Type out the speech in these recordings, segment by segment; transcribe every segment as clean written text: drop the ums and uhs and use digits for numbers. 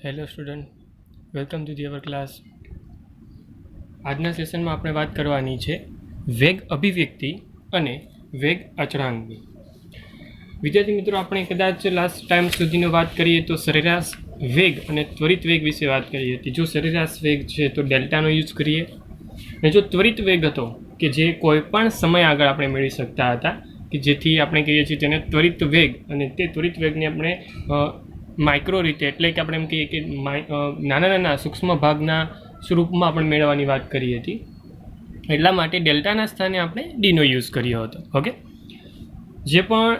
Hello student, welcome to the our class. આજના સેશનમાં આપણે વાત કરવાની છે વેગ અભિવ્યક્તિ અને વેગ અચળાંકની. વિદ્યાર્થી મિત્રો, આપણે કદાચ લાસ્ટ ટાઈમ સુધીનો વાત કરીએ તો સરેરાશ વેગ અને ત્વરિત વેગ વિશે વાત કરી હતી. જો સરેરાશ વેગ છે તો ડેલ્ટાનો યુઝ કરીએ, અને જો ત્વરિત વેગ હતો કે જે કોઈ પણ સમય આગળ આપણે મેળવી શકતા હતા, કે જેથી આપણે કહીએ છીએ તેને ત્વરિત વેગ, અને તે ત્વરિત વેગને આપણે માઇક્રો રીતે, એટલે કે આપણે એમ કહીએ કે નાના નાના સૂક્ષ્મ ભાગના સ્વરૂપમાં આપણે મેળવવાની વાત કરી હતી. એટલા માટે ડેલ્ટાના સ્થાને આપણે ડીનો યુઝ કર્યો હતો. ઓકે, જે પણ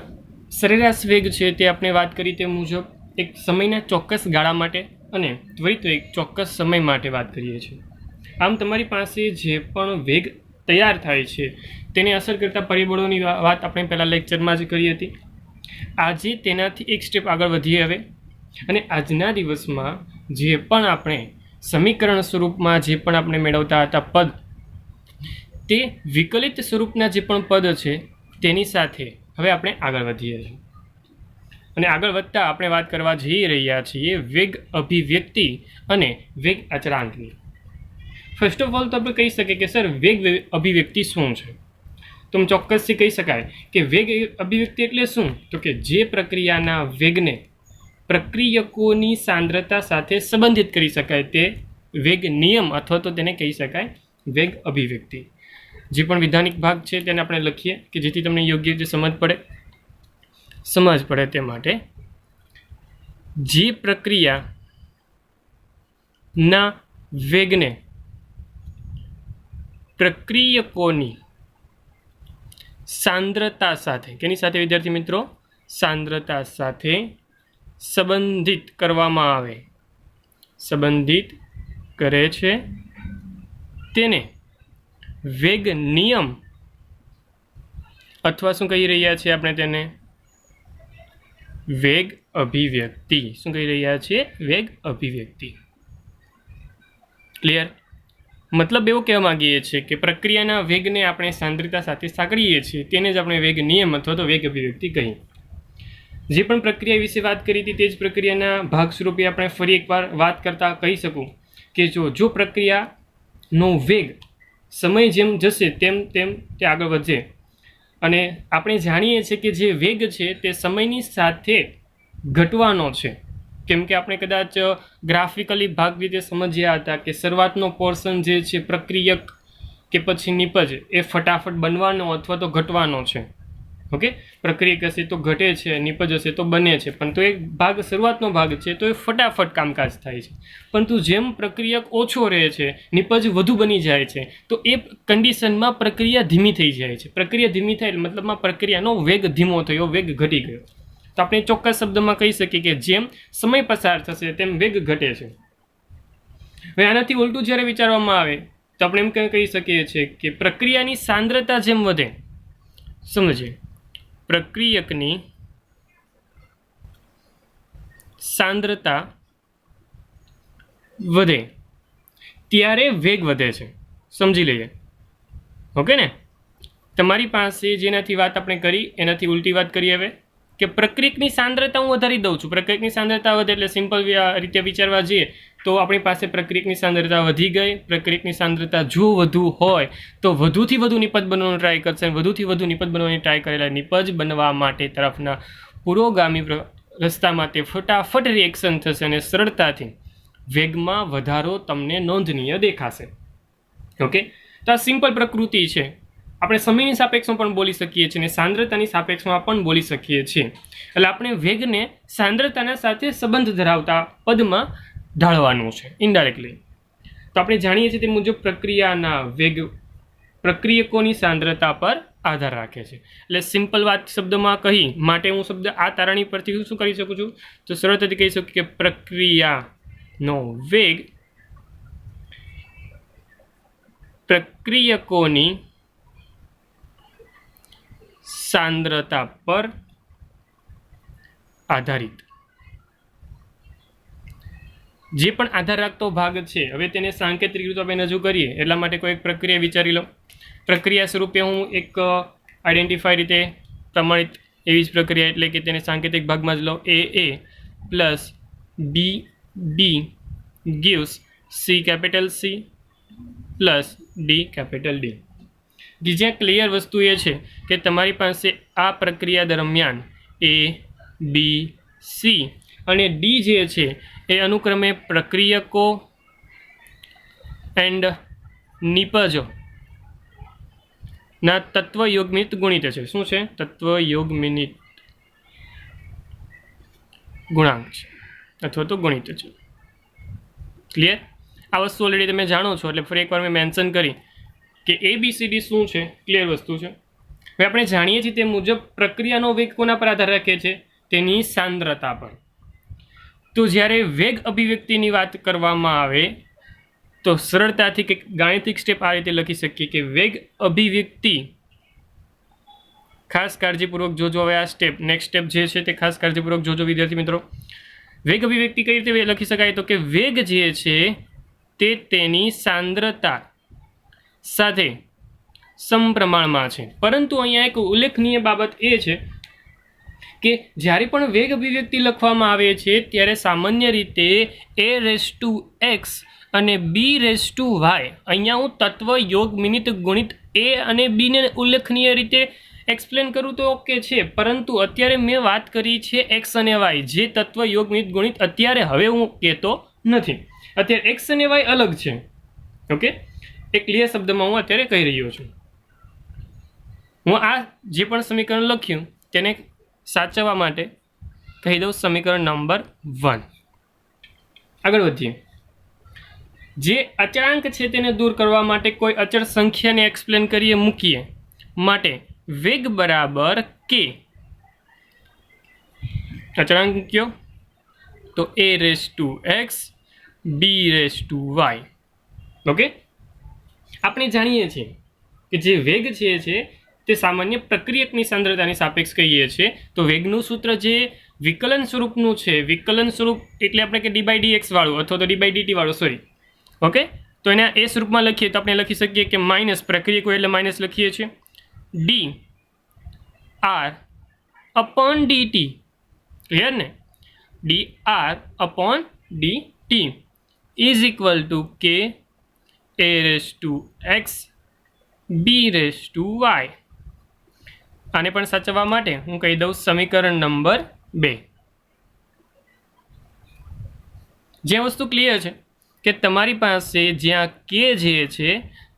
સરેરાશ વેગ છે તે આપણે વાત કરી તે મુજબ એક સમયના ચોક્કસ ગાળા માટે અને ત્વરિત વેગ ચોક્કસ સમય માટે વાત કરીએ છીએ. આમ તમારી પાસે જે પણ વેગ તૈયાર થાય છે તેને અસર કરતા પરિબળોની વાત આપણે પહેલાં લેક્ચરમાં જ કરી હતી. આજે તેનાથી એક સ્ટેપ આગળ વધીએ હવે, અને આજના દિવસમાં જે પણ આપણે સમીકરણ સ્વરૂપમાં જે પણ આપણે મેળવતા હતા પદ, તે વિકલિત સ્વરૂપના જે પણ પદ છે તેની સાથે હવે આપણે આગળ વધીએ છીએ. અને આગળ વધતા આપણે વાત કરવા જઈ રહ્યા છીએ વેગ અભિવ્યક્તિ અને વેગ અચળાંકની. ફર્સ્ટ ઓફ ઓલ તો આપણે કહી શકીએ કે સર વેગ અભિવ્યક્તિ શું છે? તો ચોક્કસથી કહી શકાય કે વેગ અભિવ્યક્તિ એટલે શું? તો કે જે પ્રક્રિયાના વેગને પ્રક્રિયકોની સાંદ્રતા સાથે સંબંધિત કરી શકાય તે વેગ નિયમ, અથવા તો તેને કહી શકાય વેગ અભિવ્યક્તિ. જે પણ વિધાનિક ભાગ છે તેને આપણે લખીએ કે જેથી તમને યોગ્ય રીતે સમજ પડે તે માટે. જે પ્રક્રિયાના વેગને પ્રક્રિયકોની સાંદ્રતા સાથે, કેની સાથે વિદ્યાર્થી મિત્રો? સાંદ્રતા સાથે સંબંધિત કરવામાં આવે, સંબંધિત કરે છે તેને વેગ નિયમ, અથવા શું કહી રહ્યા છીએ આપણે તેને? વેગ અભિવ્યક્તિ. શું કહી રહ્યા છીએ? વેગ અભિવ્યક્તિ. ક્લિયર? મતલબ એવો કહેવા માંગીએ છીએ કે પ્રક્રિયાના વેગને આપણે સાંદ્રતા સાથે સાંકળીએ છીએ તેને જ આપણે વેગ નિયમ અથવા તો વેગ અભિવ્યક્તિ કહીએ. જે પણ પ્રક્રિયા વિશે વાત કરી હતી તે જ પ્રક્રિયાના ભાગ સ્વરૂપે આપણે ફરી એકવાર વાત કરતા કહી શકું કે જો પ્રક્રિયાનો વેગ સમય જેમ જશે તેમ તેમ તે આગળ વધે, અને આપણે જાણીએ છીએ કે જે વેગ છે તે સમયની સાથે ઘટવાનો છે. કેમ કે આપણે કદાચ ગ્રાફિકલી ભાગ રીતે સમજ્યા હતા કે શરૂઆતનો પોર્શન જે છે પ્રક્રિયક કે પછી નિપજ, એ ફટાફટ બનવાનો અથવા તો ઘટવાનો છે. ઓકે, પ્રક્રિયક હશે તો ઘટે છે, નિપજ હશે તો બને છે, પરંતુ એક ભાગ શરૂઆતનો ભાગ છે તો એ ફટાફટ કામકાજ થાય છે. પરંતુ જેમ પ્રક્રિયક ઓછો રહે છે, નિપજ વધુ બની જાય છે, તો એ કન્ડિશનમાં પ્રક્રિયા ધીમી થઈ જાય છે. પ્રક્રિયા ધીમી થાય મતલબમાં પ્રક્રિયાનો વેગ ધીમો થયો, વેગ ઘટી ગયો. તો આપણે ચોક્કસ શબ્દમાં કહી શકીએ કે જેમ સમય પસાર થશે તેમ વેગ ઘટે છે. હવે આનાથી ઉલટું જ્યારે વિચારવામાં આવે તો આપણે એમ કહી શકીએ છીએ કે પ્રક્રિયાની સાંદ્રતા જેમ વધે, સમજીએ, પ્રક્રિયકની સાંદ્રતા વધે ત્યારે વેગ વધે છે. સમજી લઈએ. ઓકે ને? તમારી પાસે જેનાથી વાત આપણે કરી એનાથી ઉલટી વાત કરીએ હવે, કે પ્રક્રિયકની સાંદ્રતા હું વધારી દઉં છું. પ્રક્રિયકની સાંદ્રતા વધે એટલે સિમ્પલ રીતે વિચારવા જઈએ તો આપણી પાસે પ્રક્રિયકની સાંદ્રતા વધી ગઈ. પ્રક્રિયકની સાંદ્રતા જો વધુ હોય તો વધુથી વધુ નિપજ બનવાનો ટ્રાય કરશે, વધુથી વધુ નિપજ બનવાની ટ્રાય કરેલા નિપજ બનવા માટે તરફના પુરોગામી રસ્તામાં તે ફટાફટ રિએક્શન થશે અને સરળતાથી વેગમાં વધારો તમને નોંધનીય દેખાશે. ઓકે, તો આ સિમ્પલ પ્રકૃતિ છે. આપણે સમયની સાપેક્ષમાં પણ બોલી શકીએ છીએ અને સાંદ્રતાની સાપેક્ષમાં પણ બોલી શકીએ છીએ. એટલે આપણે વેગને સાંદ્રતાના સાથે સંબંધ ધરાવતા પદમાં ઢાળવાનું છે ઇનડાયરેક્ટલી. તો આપણે જાણીએ છીએ તે મુજબ પ્રક્રિયાના વેગ પ્રક્રિયકોની સાંદ્રતા પર આધાર રાખે છે. એટલે સિમ્પલ વાત શબ્દમાં કહી માટે હું શબ્દ આ તારણી પરથી શું કરી શકું છું? તો સરળતાથી કહી શકું કે પ્રક્રિયાનો વેગ પ્રક્રિયકોની સાંદ્રતા પર આધારિત. જે પણ આધાર રાખતો ભાગ છે, હવે તેને સાંકેતિક રીતે આપણે રજૂ કરીએ એટલા માટે કોઈ એક પ્રક્રિયા વિચારી લો. પ્રક્રિયા સ્વરૂપે હું એક આઈડેન્ટિફાઈ રીતે પ્રમાણિત એવી જ પ્રક્રિયા, એટલે કે તેને સાંકેતિક ભાગમાં જ લો, A plus B D gives C capital C plus D capital D. જ્યાં ક્લિયર વસ્તુ એ છે કે તમારી પાસે આ પ્રક્રિયા દરમિયાન એ બી સી અને ડી જે છે એ અનુક્રમે પ્રક્રિયકો એન્ડ નિપજો ના તત્વયોગમિત ગુણિત છે. શું છે? તત્વયોગમિત ગુણાંક છે અથવા તો ગુણિત છે. ક્લિયર? આ વસ્તુ ઓલરેડી તમે જાણો છો, એટલે ફરી એકવાર મેં મેન્શન કરી કે ABCD શું છે, ક્લિયર વસ્તુ છે. હવે આપણે જાણીએ છીએ તે મુજબ પ્રક્રિયાનો વેગ કોના પર આધાર રાખે છે? તેની સાંદ્રતા પર. તો જ્યારે વેગ અભિવ્યક્તિની વાત કરવામાં આવે તો સરળતાથી કે ગાણિતિક સ્ટેપ આ રીતે લખી શકીએ કે વેગ અભિવ્યક્તિ, ખાસ કાળજીપૂર્વક જોજો. હવે આ સ્ટેપ, નેક્સ્ટ સ્ટેપ જે છે તે ખાસ કાળજીપૂર્વક જોજો વિદ્યાર્થી મિત્રો. વેગ અભિવ્યક્તિ કઈ રીતે લખી શકાય? તો કે વેગ જે છે તે તેની સાંદ્રતા સાથે સમપ્રમાણમાં છે. પરંતુ અહીંયા એક ઉલ્લેખનીય બાબત એ છે કે જ્યારે પણ વેગ અભિવ્યક્તિ લખવામાં આવે છે ત્યારે સામાન્ય રીતે a⁴x અને b⁴y, અહીંયા હું તત્વ યોગ મિનિટ ગુણિત a અને b ને ઉલ્લેખનીય રીતે એક્સપ્લેન કરું તો ઓકે છે, પરંતુ અત્યારે મેં વાત કરી છે x અને y, જે તત્વ યોગ મિનિટ ગુણિત અત્યારે હવે હું કહેતો નથી. અત્યારે x અને y અલગ છે. ઓકે, એ ક્લિયર શબ્દમાં હું અત્યારે કહી રહ્યો છું. હું આ જે પણ સમીકરણ લખ્યું તેને સાચવવા માટે કહી દઉં સમીકરણ નંબર 1. આગળ વધીએ. જે અચળાંક છે તેને દૂર કરવા માટે કોઈ અચળ સંખ્યાને એક્સપ્લેન કરીએ, મૂકીએ માટે વેગ બરાબર કે અચળાંક મૂક્યો તો a⁴x b⁴y. ઓકે, આપણે જાણીએ છીએ કે જે વેગ છે તે સામાન્ય પ્રક્રિયકની સાંદ્રતાની સાપેક્ષ કહીએ છીએ. તો વેગનું સૂત્ર જે વિકલન સ્વરૂપનું છે, વિકલન સ્વરૂપ એટલે આપણે કે d/dx વાળું અથવા તો d/dt વાળું, સોરી. ઓકે, તો એના એ સ્વરૂપમાં લખીએ તો આપણે લખી શકીએ કે માઇનસ પ્રક્રિયકો એટલે માઇનસ લખીએ છીએ dr/dt. ક્લિયર ને? dr/dt ઇઝ ઇક્વલ ટુ કે a⁴x b⁴y. આને પણ સાચવવા માટે હું કહી દઉં સમીકરણ નંબર 2. જે વસ્તુ ક્લિયર છે કે તમારી પાસે જ્યાં કે જે છે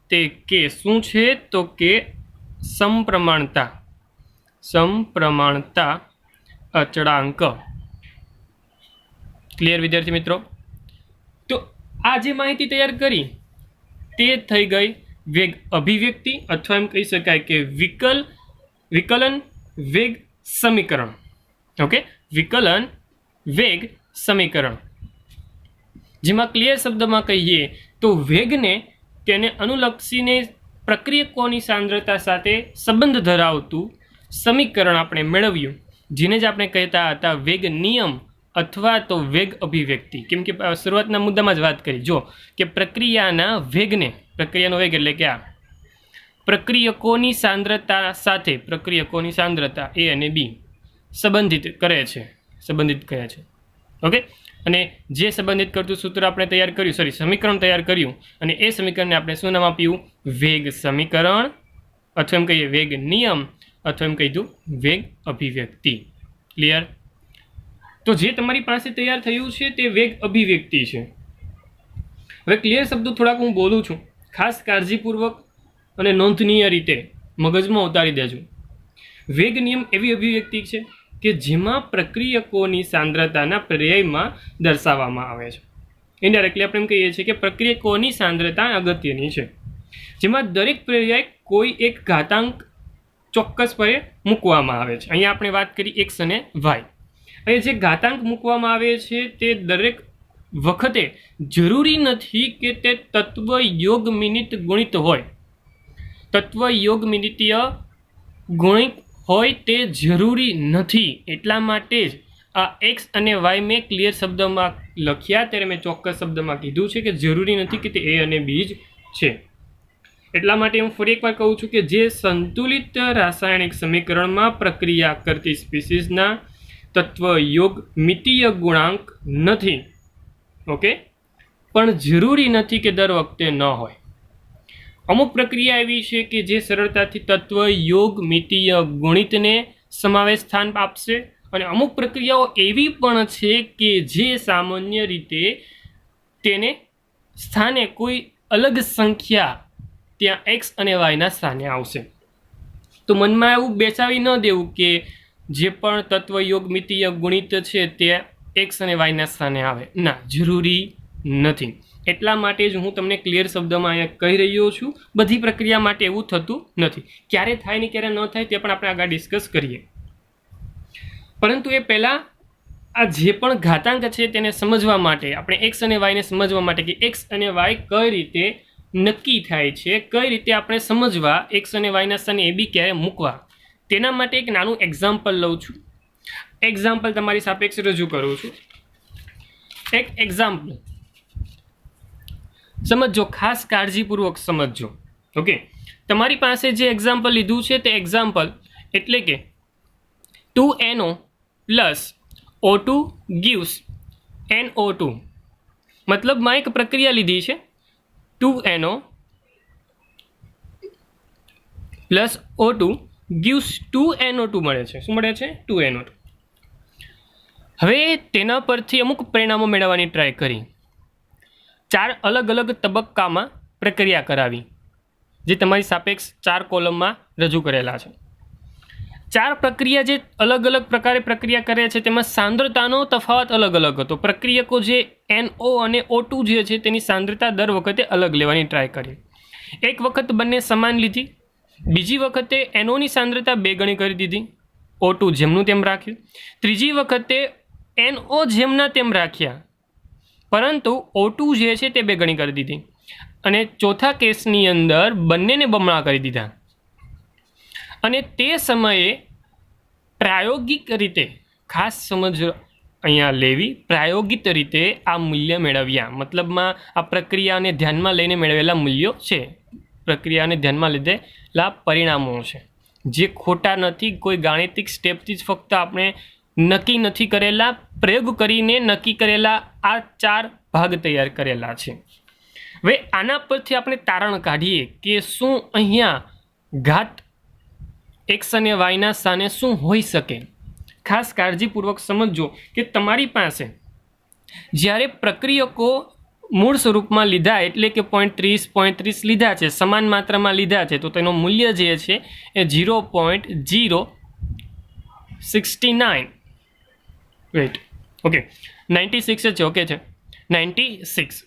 તે કે શું છે? તો કે સમપ્રમાણતા અચળાંક. ક્લિયર વિદ્યાર્થી મિત્રો? તો આ જે માહિતી તૈયાર કરી તે થઈ ગઈ વેગ અભિવ્યક્તિ અથવા એમ કહી શકાય કે વિકલન વેગ સમીકરણ. ઓકે, વિકલન વેગ સમીકરણ, જેમાં ક્લિયર શબ્દમાં કહીએ તો વેગને તેને અનુલક્ષીને પ્રક્રિયકોની સાંદ્રતા સાથે સંબંધ ધરાવતું સમીકરણ આપણે મેળવ્યું, જેને જ આપણે કહેતા હતા વેગ નિયમ અથવા તો વેગ અભિવ્યક્તિ. કેમ કે શરૂઆતના મુદ્દામાં જ વાત કરી જો કે પ્રક્રિયાનો વેગ એટલે કે આ પ્રક્રિયકોની સાંદ્રતા સાથે પ્રક્રિયકોની સાંદ્રતા a અને b સંબંધિત કહે છે. ઓકે, અને જે સંબંધિત કરતું સૂત્ર આપણે તૈયાર કર્યું, સમીકરણ તૈયાર કર્યું, અને એ સમીકરણને આપણે શું નામ આપ્યું? વેગ સમીકરણ, અથવા એમ કહીએ વેગ નિયમ, અથવા એમ કહીધું વેગ અભિવ્યક્તિ. ક્લિયર? તો જે તમારી પાસે તૈયાર થયું છે તે વેગ અભિવ્યક્તિ છે. હવે ક્લિયર શબ્દો થોડાક હું બોલું છું, ખાસ કાળજીપૂર્વક અને નોંધનીય રીતે મગજમાં ઉતારી દેજો. વેગ નિયમ એવી અભિવ્યક્તિ છે કે જેમાં પ્રક્રિયકોની સાંદ્રતાના પર્યાયમાં દર્શાવવામાં આવે છે. ઇનડાયરેક્ટલી આપણે એમ કહીએ છીએ કે પ્રક્રિયકોની સાંદ્રતા અગત્યની છે, જેમાં દરેક પર્યાય કોઈ એક ઘાતાંક ચોક્કસપણે મૂકવામાં આવે છે. અહીંયા આપણે વાત કરી x અને y. અહીં જે ઘાતાંક મૂકવામાં આવે છે તે દરેક વખતે જરૂરી નથી કે તે તત્વ યોગ મિનિટ ગુણિત હોય. તત્વ યોગ મિનિટીય ગુણિત હોય તે જરૂરી નથી. એટલા માટે જ આ x અને y મેં ક્લિયર શબ્દમાં લખ્યા, ત્યારે મેં ચોક્કસ શબ્દમાં કીધું છે કે જરૂરી નથી કે તે a અને b જ છે. એટલા માટે હું ફરી એકવાર કહું છું કે જે સંતુલિત રાસાયણિક સમીકરણમાં પ્રક્રિયા કરતી સ્પીસીસના તત્વ યોગ મિતીય ગુણાંક નથી, ઓકે, પણ જરૂરી નથી કે દર વખતે ન હોય. અમુક પ્રક્રિયા એવી છે કે જે સરળતાથી તત્વ, યોગ, મિતીય, ગુણિતને સમાવેશ સ્થાન આપશે, અને અમુક પ્રક્રિયાઓ એવી પણ છે કે જે સામાન્ય રીતે તેને સ્થાને કોઈ અલગ સંખ્યા ત્યાં એક્સ અને વાયના સ્થાને આવશે. તો મનમાં એવું બેસાવી ન દેવું કે જે પણ તત્વ, યોગ, મિતીય, ગુણિત છે તે એક્સ અને વાયના સ્થાને આવે. ના, જરૂરી નથી. એટલા માટે જ હું તમને ક્લિયર શબ્દમાં અહીંયા કહી રહ્યો છું. બધી પ્રક્રિયા માટે એવું થતું નથી. ક્યારે થાય ને ક્યારે ન થાય તે પણ આપણે આગળ ડિસ્કસ કરીએ. પરંતુ એ પહેલાં આ જે પણ ઘાતાંક છે તેને સમજવા માટે, આપણે એક્સ અને વાયને સમજવા માટે કે એક્સ અને વાય કઈ રીતે નક્કી થાય છે, કઈ રીતે આપણે સમજવા એક્સ અને વાયના સ્થાને એ બી ક્યારે મૂકવા, તેના માટે એક નાનું એક્ઝામ્પલ લઉં છું. એક્ઝામ્પલ તમારી સાપેક્ષ રજૂ કરું છું. એક એક્ઝામ્પલ સમજો, ખાસ કાળજીપૂર્વક સમજજો. ઓકે, તમારી પાસે જે એક્ઝામ્પલ લીધું છે તે એક્ઝામ્પલ એટલે કે 2NO plus O2 gives NO2. મતલબમાં એક પ્રક્રિયા લીધી છે 2NO plus O2 gives 2NO2 મળે છે. શું મળે છે? 2NO2. હવે તેના પરથી અમુક પરિણામો મેળવવાની ટ્રાય કરી. 4 અલગ અલગ તબક્કામાં પ્રક્રિયા કરાવી, જે તમારી સાપેક્ષ 4 કોલમમાં રજૂ કરેલા છે. 4 પ્રક્રિયા જે અલગ અલગ પ્રકારે પ્રક્રિયા કરે છે તેમાં સાંદ્રતાનો તફાવત અલગ અલગ હતો. પ્રક્રિયકો જે NO અને O2 જે છે તેની સાંદ્રતા દર વખતે અલગ લેવાની ટ્રાય કરી. એક વખત બંને સમાન લીધી, બીજી વખતે NOની સાંદ્રતા 2 ગણી કરી દીધી, O2 જેમનું તેમ રાખ્યું. ત્રીજી વખતે NO જેમના તેમ રાખ્યા, પરંતુ O2 જે છે તે 2 ગણી કરી દીધી. અને ચોથા કેસની અંદર બંનેને બમણા કરી દીધા. અને તે સમયે પ્રાયોગિક રીતે, ખાસ સમજ અહીંયા લેવી, પ્રાયોગિક રીતે આ મૂલ્ય મેળવ્યા. મતલબમાં આ પ્રક્રિયાને ધ્યાનમાં લઈને મેળવેલા મૂલ્યો છે, પ્રક્રિયાને ધ્યાનમાં લીધેલા પરિણામો છે, જે ખોટા નથી. કોઈ ગાણિતિક સ્ટેપથી જ ફક્ત આપણે નક્કી નથી કરેલા, પ્રયોગ કરીને નક્કી કરેલા આ 4 ભાગ તૈયાર કરેલા છે. હવે આના પરથી આપણે તારણ કાઢીએ કે શું અહીંયા ઘાત એક્સ અને વાયના સ્થાને શું હોઈ શકે. ખાસ કાળજીપૂર્વક સમજજો કે તમારી પાસે જ્યારે પ્રક્રિયકો મૂળ સ્વરૂપમાં લીધા એટલે કે 0.30 લીધા છે, સમાન માત્રામાં લીધા છે, તો તેનું મૂલ્ય જે છે એ 0.069 વેઇટ ઓકે 96 છે. ઓકે છે 96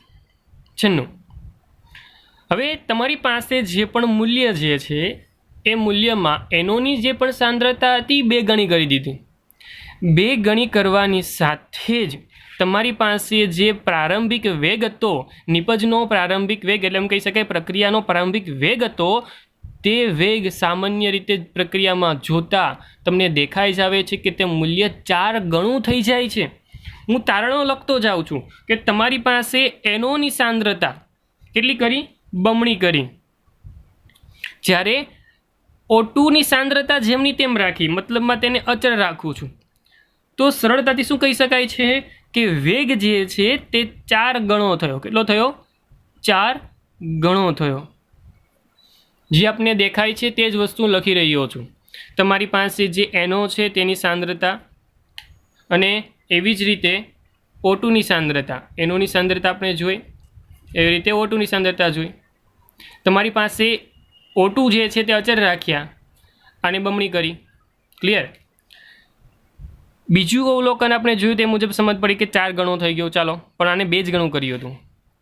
96. હવે તમારી પાસે જે પણ મૂલ્ય જે છે એ મૂલ્યમાં એનોની જે પણ સાંદ્રતા હતી 2 ગણી કરી દીધી. 2 ગણી કરવાની સાથે જ તમારી પાસે જે પ્રારંભિક વેગ હતો, નિપજનો પ્રારંભિક વેગ એટલે એમ કહી શકાય પ્રક્રિયાનો પ્રારંભિક વેગ હતો, તે વેગ સામાન્ય રીતે પ્રક્રિયામાં જોતા તમને દેખાઈ જ આવે છે કે તે મૂલ્ય 4 ગણું થઈ જાય છે. હું તારણો લખતો જાઉં છું કે તમારી પાસે એનોની સાંદ્રતા કેટલી કરી? બમણી કરી. જ્યારે O2ની સાંદ્રતા જેમની તેમ રાખી, મતલબમાં તેને અચળ રાખું છું, તો સરળતાથી શું કહી શકાય છે કે વેગ જે છે તે 4 ગણો થયો. કેટલો થયો? 4 ગણો થયો. જે આપને દેખાય છે તે જ વસ્તુ લખી રહ્યો છું. તમારી પાસે જે NO છે તેની સાંદ્રતા અને એવી જ રીતે O2ની સાંદ્રતા, NOની સાંદ્રતા આપણે જોઈ, એવી રીતે O2ની સાંદ્રતા જોઈ. તમારી પાસે O2 જે છે તે અચળ રાખ્યા અને બમણી કરી. ક્લિયર? બીજું અવલોકન આપણે જોયું તે મુજબ સમજ પડી કે 4 ગણું થઈ ગયું. ચાલો, પણ આને 2 જ ગણું કર્યું હતું,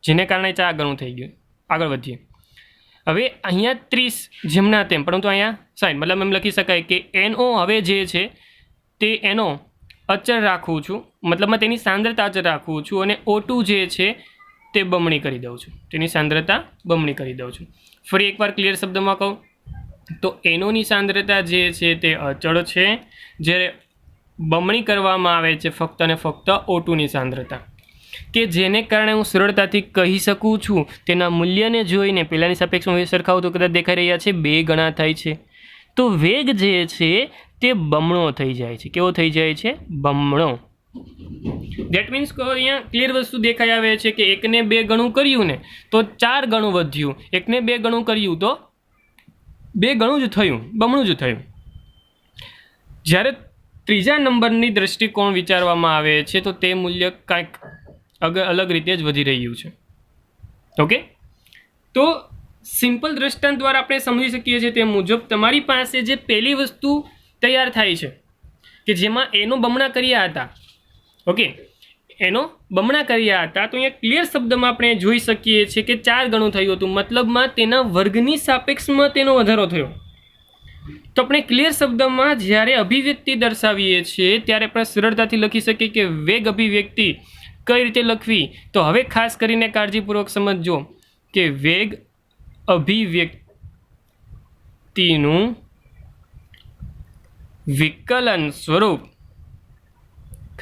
જેને કારણે 4 ગણું થઈ ગયું. આગળ વધીએ. હવે અહીંયા 30 જેમના તેમ, પરંતુ અહીંયા 60, મતલબ એમ લખી શકાય કે NO હવે જે છે તે NO અચળ રાખું છું, મતલબમાં તેની સાંદ્રતા અચળ રાખું છું, અને O2 જે છે તે બમણી કરી દઉં છું, તેની સાંદ્રતા બમણી કરી દઉં છું. ફરી એકવાર ક્લિયર શબ્દમાં કહું તો NOની સાંદ્રતા જે છે તે અચળ છે, જ્યારે બમણી કરવામાં આવે છે ફક્ત અને ફક્ત O2ની સાંદ્રતા, કે જેને કારણે હું સરળતાથી કહી શકું છું તેના મૂલ્યને જોઈને પહેલાંની સાપેક્ષમાં સરખાવું તો કદાચ દેખાઈ રહ્યા છે 2 ગણા થાય છે. તો વેગ જે છે તે બમણો થઈ જાય છે. કેવો થઈ જાય છે? બમણો. દેટ મીન્સ કે અહીંયા ક્લિયર વસ્તુ દેખાઈ આવે છે કે 1 ને 2 ગણું કર્યું ને તો 4 ગણું વધ્યું, 1 ને 2 ગણું કર્યું તો 2 ગણું જ થયું, બમણું જ થયું. જ્યારે ત્રીજા નંબરની દ્રષ્ટિકોણ વિચારવામાં આવે છે તો તે મૂલ્ય કાંઈક અલગ રીતે જ વધી રહ્યું છે. ઓકે, તો સિમ્પલ દ્રષ્ટાંત દ્વારા આપણે સમજી શકીએ છીએ તે મુજબ તમારી પાસે જે પહેલી વસ્તુ તૈયાર થાય છે કે જેમાં એનો બમણા કર્યા હતા, ઓકે, એનો બમણા કર્યા હતા, તો અહીંયા ક્લિયર શબ્દમાં આપણે જોઈ શકીએ છીએ કે 4 ગણું થયું હતું, મતલબમાં તેના વર્ગની સાપેક્ષમાં તેનો વધારો થયો. તો આપણે ક્લિયર શબ્દમાં જ્યારે અભિવ્યક્તિ દર્શાવીએ છીએ ત્યારે આપણે સરળતાથી લખી શકીએ કે વેગ અભિવ્યક્તિ કઈ રીતે લખવી. તો હવે ખાસ કરીને કાળજીપૂર્વક સમજજો કે વેગ અભિવ્યક્તિનું વિકલન સ્વરૂપ,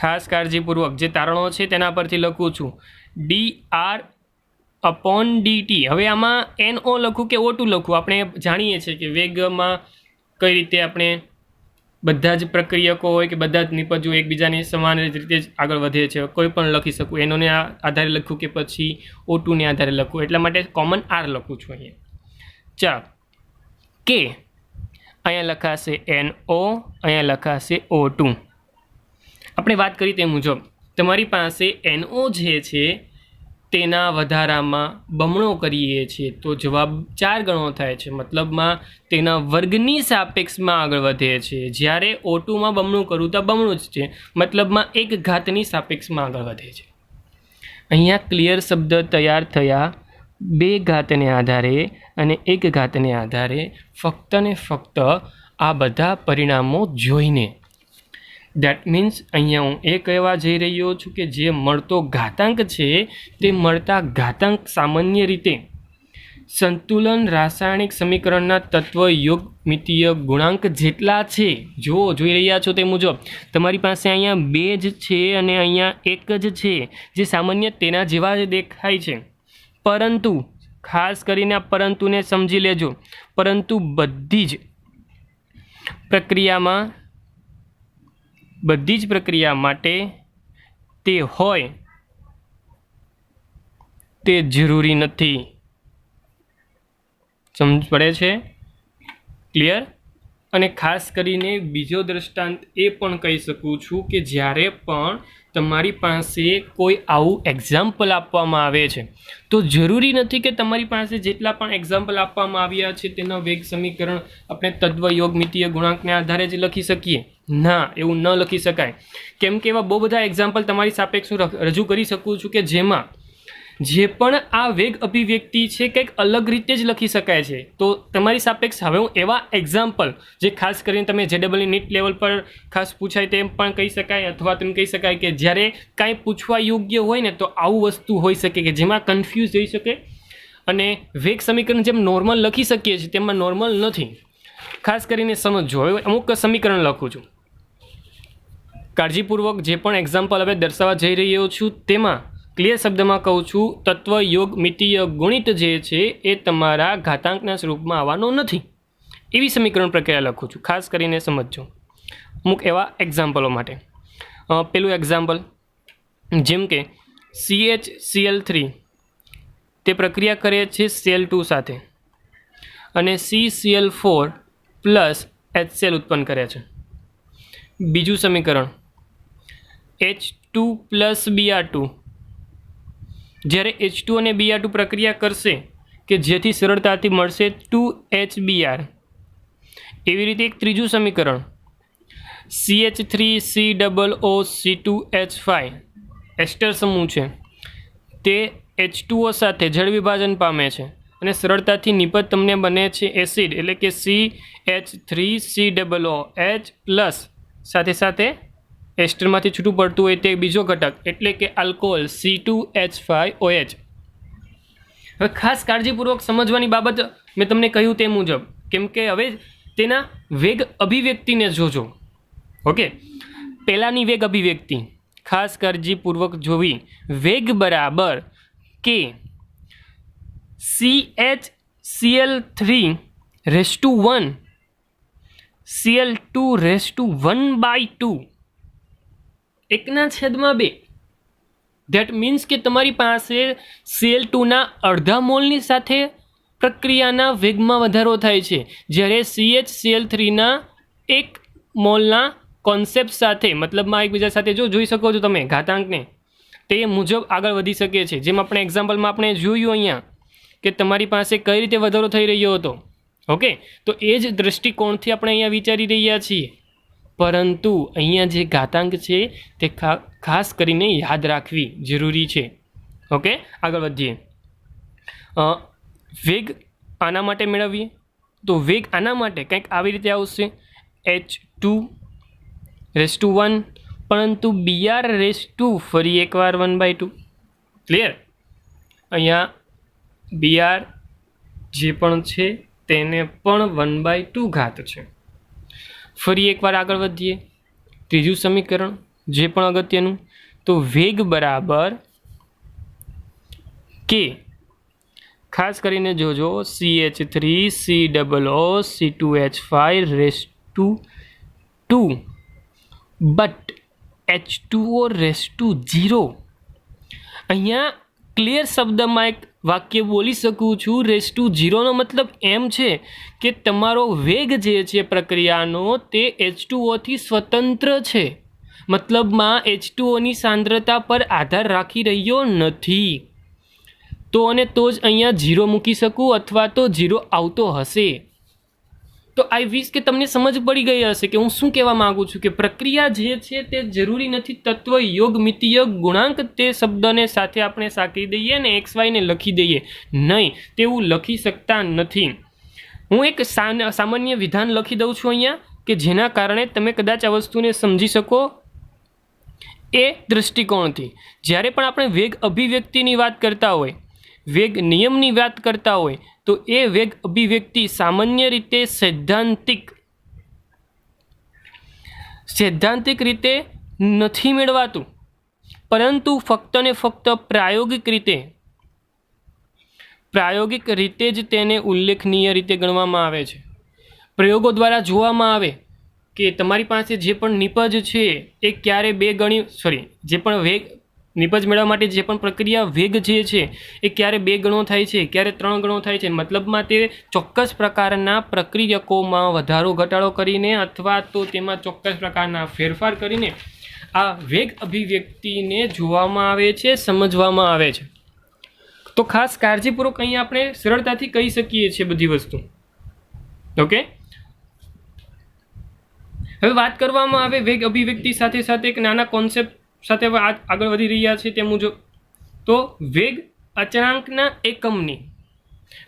ખાસ કાળજીપૂર્વક જે તારણો છે તેના પરથી લખું છું, dr/dt. હવે આમાં NO લખું કે O2 લખું, આપણે જાણીએ છીએ કે વેગમાં કઈ રીતે આપણે બધા જ પ્રક્રિયકો હોય કે બધા જ નિપજો એકબીજાની સમાન રીતે જ આગળ વધે છે. કોઈ પણ લખી શકું, એનોને આધારે લખું કે પછી O2 ને આધારે લખું, એટલા માટે કોમન R લખું છું અહીંયા. ચાલો, કે અહીંયા લખાશે NO, અહીંયા લખાશે O2. આપણે વાત કરી તે મુજબ તમારી પાસે NO જે છે તેના વધારામાં બમણો કરીએ છીએ તો જવાબ 4 ગણો થાય છે, મતલબમાં તેના વર્ગની સાપેક્ષમાં આગળ વધે છે. જ્યારે O2માં બમણું કરું તો બમણું જ છે, મતલબમાં 1 ઘાતની સાપેક્ષમાં આગળ વધે છે. અહીંયા ક્લિયર શબ્દ તૈયાર થયા 2 ઘાતને આધારે અને 1 ઘાતને આધારે, ફક્ત ને ફક્ત આ બધા પરિણામો જોઈને. દેટ મીન્સ અહીંયા હું એ કહેવા જઈ રહ્યો છું કે જે મળતો ઘાતાંક છે તે મળતા ઘાતાંક સામાન્ય રીતે સંતુલન રાસાયણિક સમીકરણના તત્વ યોગ મિતીય ગુણાંક જેટલા છે. જો જોઈ રહ્યા છો તે મુજબ તમારી પાસે અહીંયા 2 જ છે અને અહીંયા 1 જ છે, જે સામાન્ય તેના જેવા જ દેખાય છે. પરંતુ ખાસ કરીને આ પરંતુને સમજી લેજો, પરંતુ બધી જ પ્રક્રિયા માટે તે હોય તે જરૂરી નથી. સમજ પડે છે? ક્લિયર? અને ખાસ કરીને બીજો દ્રષ્ટાંત એ પણ કહી શકું છું કે જ્યારે પણ તમારી પાસે કોઈ આવું એક્ઝામ્પલ આપવામાં આવે છે તો જરૂરી નથી કે તમારી પાસે જેટલા પણ એક્ઝામ્પલ આપવામાં આવ્યા છે તેના વેગ સમીકરણ આપણે તત્વ યોગ મિતીય ગુણાંકને આધારે જ લખી શકીએ. ના, એવું ન લખી શકાય, કેમ કે એવા બહુ બધા એક્ઝામ્પલ તમારી સાપેક્ષ રજૂ કરી શકું છું કે જેમાં જે પણ આ વેગ અભિવ્યક્તિ છે કંઈક અલગ રીતે જ લખી શકાય છે. તો તમારી સાપેક્ષ હવે હું એવા એક્ઝામ્પલ જે ખાસ કરીને તમે JEE નીટ લેવલ પર ખાસ પૂછાય તેમ પણ કહી શકાય, અથવા તેમ કહી શકાય કે જ્યારે કાંઈ પૂછવા યોગ્ય હોય ને તો આવું વસ્તુ હોઈ શકે કે જેમાં કન્ફ્યુઝ થઈ શકે અને વેગ સમીકરણ જેમ નોર્મલ લખી શકીએ છીએ તેમાં નોર્મલ નથી. ખાસ કરીને સમજો. હવે અમુક સમીકરણ લખું છું, કાળજીપૂર્વક જે પણ એક્ઝામ્પલ હવે દર્શાવવા જઈ રહ્યો છું તેમાં ક્લિયર શબ્દમાં કહું છું, તત્વ યોગ મિતીય ગુણિત જે છે એ તમારા ઘાતાંકના સ્વરૂપમાં આવવાનો નથી. એવી સમીકરણ પ્રક્રિયા લખું છું, ખાસ કરીને સમજજો અમુક એવા એક્ઝામ્પલો માટે. પેલું એક્ઝામ્પલ જેમ કે CHCl3 તે પ્રક્રિયા કરે છે Cl2 સાથે અને CCl4 પ્લસ HCl ઉત્પન્ન કરે છે. બીજું સમીકરણ H2 પ્લસ Br2, જ્યારે H2 અને Br2 પ્રક્રિયા કરશે કે જેથી સરળતાથી મળશે 2HBr. એવી રીતે એક ત્રીજું સમીકરણ CH3COOC2H5 એસ્ટર સમૂહ છે તે H2O સાથે જળ વિભાજન પામે છે અને સરળતાથી નિપજ તમને બને છે એસિડ, એટલે કે CH3COOH પ્લસ સાથે સાથે એસ્ટરમાંથી છૂટું પડતું હોય તે બીજો ઘટક એટલે કે આલ્કોહોલ C2H5OH. હવે ખાસ કાળજીપૂર્વક સમજવાની બાબત મેં તમને કહ્યું તે મુજબ, કેમ કે હવે તેના વેગ અભિવ્યક્તિને જોજો. ઓકે, પહેલાંની વેગ અભિવ્યક્તિ ખાસ કાળજીપૂર્વક જોવી. વેગ બરાબર કે CHCl3 Cl2 1/2 1/2 ધેટ મીન્સ કે તમારી પાસે Cl2ના અડધા મોલની સાથે પ્રક્રિયાના વેગમાં વધારો થાય છે, જ્યારે CHCl3ના 1 મોલના કોન્સેપ્ટ સાથે મતલબમાં એકબીજા સાથે જો જોઈ શકો છો તમે ઘાતાંકને તે મુજબ આગળ વધી શકે છે. જેમ આપણે એક્ઝામ્પલમાં આપણે જોયું અહીંયા કે તમારી પાસે કઈ રીતે વધારો થઈ રહ્યો હતો. ઓકે, તો એ જ દૃષ્ટિકોણથી આપણે અહીંયા વિચારી રહ્યા છીએ, પરંતુ અહીંયા જે ઘાતાંક છે તે ખાસ કરીને યાદ રાખવી જરૂરી છે. ઓકે, આગળ વધીએ. વેગ આના માટે મેળવીએ તો વેગ આના માટે કંઈક આવી રીતે આવશે h2⁻⁴ પરંતુ Br⁻² ફરી એકવાર 1/2. ક્લિયર? અહીંયા Br જે પણ છે તેને પણ 1/2 ઘાત છે. ફરી એકવાર આગળ વધીએ. ત્રીજું સમીકરણ જે પણ અગત્યનું, તો વેગ બરાબર કે ખાસ કરીને જોજો CH3COO C2H5⁻², બટ H2O⁻0. અહીંયા ક્લિયર શબ્દમાં એક વાક્ય બોલી શકું છું. ⁻0નો મતલબ એમ છે કે તમારો વેગ જે છે પ્રક્રિયાનો તે H2Oથી સ્વતંત્ર છે, મતલબમાં H2Oની સાંદ્રતા પર આધાર રાખી રહ્યો નથી. તો અને તો જ અહીંયા 0 મૂકી શકું અથવા તો 0 આવતો હશે. તો આઈ વિશ કે તમને સમજ પડી ગઈ હશે કે હું શું કહેવા માગું છું કે પ્રક્રિયા જે છે તે જરૂરી નથી તત્વ યોગ મિતીય ગુણાંક તે શબ્દને સાથે આપણે સાંકળી દઈએ અને XYને લખી દઈએ. નહીં, તેવું લખી શકતા નથી. હું એક સામાન્ય વિધાન લખી દઉં છું અહીંયા કે જેના કારણે તમે કદાચ આ વસ્તુને સમજી શકો. એ દૃષ્ટિકોણથી જ્યારે પણ આપણે વેગ અભિવ્યક્તિની વાત કરતા હોય, વેગ નિયમની વાત કરતા હોય, તો એ વેગ અભિવ્યક્તિ સામાન્ય રીતે સૈદ્ધાંતિક રીતે નથી મેળવાતું, પરંતુ ફક્ત ને ફક્ત પ્રાયોગિક રીતે જ તેને ઉલ્લેખનીય રીતે ગણવામાં આવે છે. પ્રયોગો દ્વારા જોવામાં આવે કે તમારી પાસે જે પણ નિપજ છે એ ક્યારે જે પણ વેગ નિપજ મેળવવા માટે જે પણ પ્રક્રિયા વેગ જે છે એ ક્યારે 2 ગણો થાય છે, ક્યારે 3 ગણો થાય છે. મતલબમાં તે ચોક્કસ પ્રકારના પ્રક્રિયકોમાં વધારો ઘટાડો કરીને અથવા તો તેમાં ચોક્કસ પ્રકારના ફેરફાર કરીને આ વેગ અભિવ્યક્તિને જોવામાં આવે છે, સમજવામાં આવે છે. તો ખાસ કાળજીપૂર્વક અહીંયા આપણે સરળતાથી કહી શકીએ છીએ બધી વસ્તુ. ઓકે, હવે વાત કરવામાં આવે વેગ અભિવ્યક્તિ સાથે સાથે એક નાના કોન્સેપ્ટ સાથે આગળ વધી રહ્યા છે તે મુજબ. તો વેગ અચળાંકના એકમની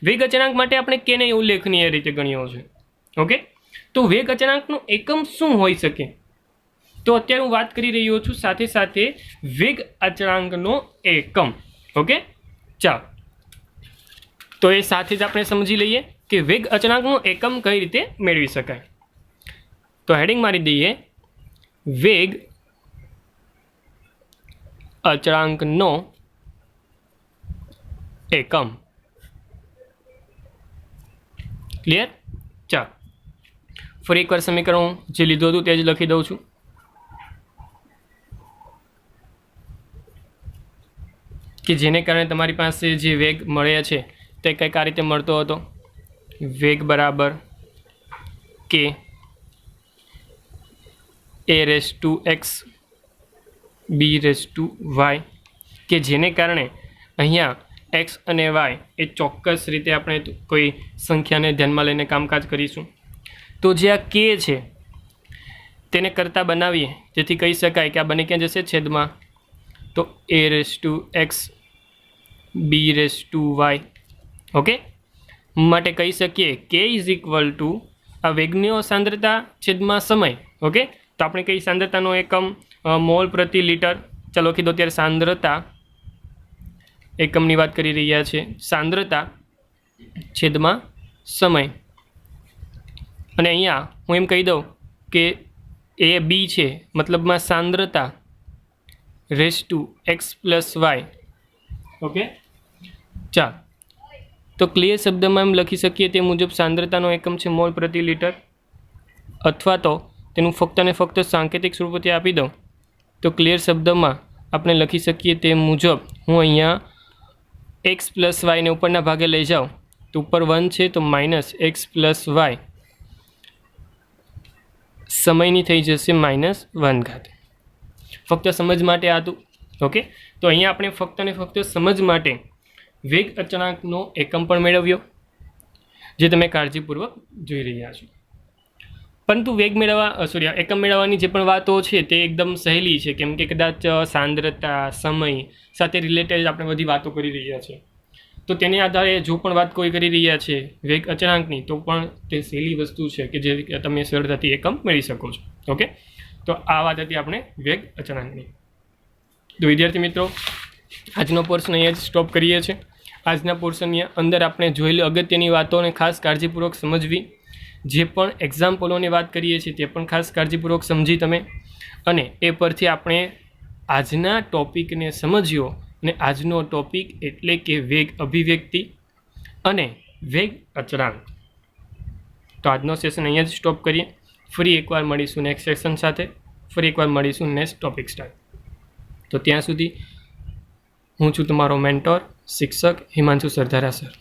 વેગ અચળાંક માટે આપણે કેને ઉલ્લેખનીય રીતે ગણ્યો છે. ઓકે, તો વેગ અચળાંકનો એકમ શું હોઈ શકે? તો અત્યારે હું વાત કરી રહ્યો છું સાથે સાથે વેગ અચળાંકનો એકમ. ઓકે, ચાલો તો એ સાથે જ આપણે સમજી લઈએ કે વેગ અચળાંકનો એકમ કઈ રીતે મેળવી શકાય. તો હેડિંગ મારી દઈએ વેગ અચળાંકનો એકમ. ક્લિયર? ચાલો ફરી એકવાર સમીકરણ જે લીધું હતું તે જ લખી દઉં છું. કે જેને કારણે તમારી પાસે જે વેગ મળ્યા છે તે કંઈક આ રીતે મળતો હતો. વેગ બરાબર કે A⁻x B⁻y, કે જેને કારણે અહીંયા x અને y એ ચોક્કસ રીતે આપણે કોઈ સંખ્યાને ધ્યાનમાં લઈને કામકાજ કરીશું. તો જે આ k છે તેને કરતા બનાવીએ જેથી કહી શકાય કે આ બને ક્યાં જશે? છેદમાં. તો A⁻x B⁻y. ઓકે, માટે કહી શકીએ k = આ વેગની સાંદ્રતા છેદમાં સમય. ઓકે, તો આપણે કઈ સાંદ્રતાનો એકમ મોલ પ્રતિ લિટર. ચાલો લખી દો. ત્યારે સાંદ્રતા એકમની વાત કરી રહ્યા છે. સાંદ્રતા છેદમાં સમય. અને અહીંયા હું એમ કહી દઉં કે એ બી છે, મતલબમાં સાંદ્રતા ⁻x + y. ઓકે, ચાલો તો ક્લિયર શબ્દમાં એમ લખી શકીએ તે મુજબ સાંદ્રતાનો એકમ છે મોલ પ્રતિ લિટર, અથવા તો તેનું ફક્ત ને ફક્ત સાંકેતિક સ્વરૂપથી આપી દઉં તો ક્લિયર શબ્દમાં આપણે લખી શકીએ તે મુજબ હું અહીંયા એક્સ પ્લસ વાયને ઉપરના ભાગે લઈ જાઉં તો ઉપર 1 છે તો માઇનસ એક્સ પ્લસ વાય સમયની થઈ જશે -1 ફક્ત સમજ માટે આ હતું. ઓકે, તો અહીંયા આપણે ફક્ત ને ફક્ત સમજ માટે વેગ અચળાંકનો એકમ પણ મેળવ્યો જે તમે કાળજીપૂર્વક જોઈ રહ્યા છો. પરંતુ વેગ મેળવવા એકમ મેળવવાની જે પણ વાતો છે તે એકદમ સહેલી છે, કેમ કે કદાચ સાંદ્રતા સમય સાથે રિલેટેડ આપણે બધી વાતો કરી રહ્યા છીએ. તો તેની આધારે જો પણ વાત કોઈ કરી રહ્યા છે વેગ અચળાંકની તો પણ તે સહેલી વસ્તુ છે કે જે તમે સરળતાથી એકમ મેળવી શકો છો. ઓકે, તો આ વાત હતી આપણે વેગ અચળાંકની. તો વિદ્યાર્થી મિત્રો, આજનો પોર્શન અહીંયા જ સ્ટોપ કરીએ છીએ. આજના પોર્શનની અંદર આપણે જોયેલી અગત્યની વાતોને ખાસ કાળજીપૂર્વક સમજવી, જે પણ એક્ઝામ્પલોની વાત કરીએ છીએ તે પણ ખાસ કાળજીપૂર્વક સમજી તમે, અને એ પરથી આપણે આજના ટોપિકને સમજ્યો. અને આજનો ટોપિક એટલે કે વેગ અભિવ્યક્તિ અને વેગ અચળાંક. તો આજનો સેશન અહીંયા જ સ્ટોપ કરીએ. ફરી એકવાર મળીશું નેક્સ્ટ સેશન સાથે, ફરી એકવાર મળીશું નેક્સ્ટ ટોપિક સ્ટાર્ટ. તો ત્યાં સુધી હું છું તમારો મેન્ટોર શિક્ષક હિમાંશુ સરદારા સર.